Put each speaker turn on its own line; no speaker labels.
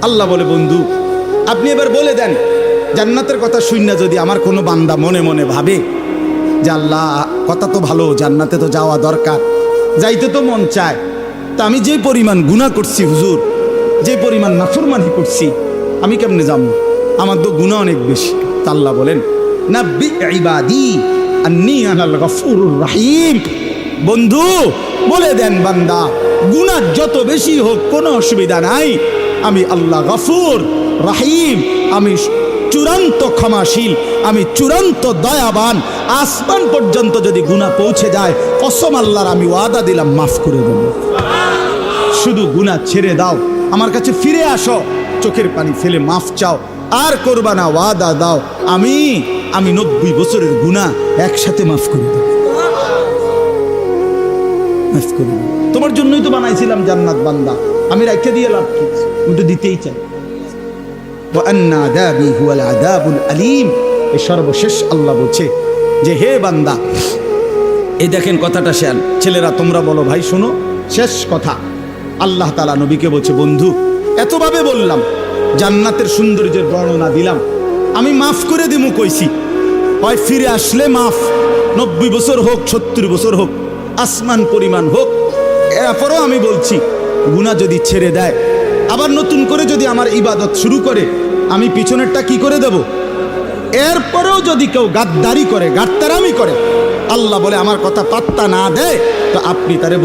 আল্লাহ বলে, বন্ধু আপনি এবার বলে দেন, জান্নাতের কথা শুননা যদি আমার কোনো বান্দা মনে মনে ভাবে যে আল্লাহ কথা তো ভালো, জান্নাতে তো যাওয়া দরকার, যাইতে তো মন চায়, তা আমি যে পরিমাণ গুনাহ করছি হুজুর, যে পরিমাণ নাফরমানি করছি, আমি কেমনে যাবো? আমার তো গুনাহ অনেক বেশি। তা আল্লাহ বলেন, নাব্বি ইবাদি আন্নী আনাল গফুরুর রহিম। বন্ধু বলে দেন, বান্দা গুনাহ যত বেশি হোক কোনো অসুবিধা নাই, আমি আল্লাহ গফুর রহিম, আমি চূড়ান্ত ক্ষমাশীল, আমি চূড়ান্ত দয়াবান। আসমান পর্যন্ত যদি গুনাহ পৌঁছে যায়, কসম আল্লাহর আমি ওয়াদা দিলাম মাফ করে দেব। শুধু গুনাহ ছেড়ে দাও, আমার কাছে ফিরে আসো, চোখের পানি ফেলে মাফ চাও, আর করবা না, ওয়াদা দাও আমি 90 বছরের গুনাহ একসাথে মাফ করে দেব। মাফ করে দেব। তোমার জন্যই তো বানাইছিলাম জান্নাত বান্দা, আমি রাখতে দিয়ে লাভ কি? আমি তো দিতেই চাই। এই সর্বশেষ আল্লাহ বলছে যে হে বান্দা, এই দেখেন কথাটা শেয়াল ছেলেরা তোমরা বলো ভাই শোনো, শেষ কথা আল্লাহ তাআলা নবীকে বলছে, বন্ধু এতভাবে বললাম, জান্নাতের সৌন্দর্যের বর্ণনা দিলাম, আমি মাফ করে দিমু কইছি, হয় ফিরে আসলে মাফ, 90 বছর হোক 70 বছর হোক, আসমান পরিমাণ হোক, এরপরও আমি বলছি গুনাহ যদি ছেড়ে দেয়, আবার নতুন করে যদি আমার ইবাদত শুরু করে, আমি পিছনেরটা কি করে দেব? এরপরেও যদি কেউ গাদ্দারি করে, গাদ্দারামি করে, আল্লাহ বলে আমার কথা পাত্তা না দেয়, তো আপনি তারে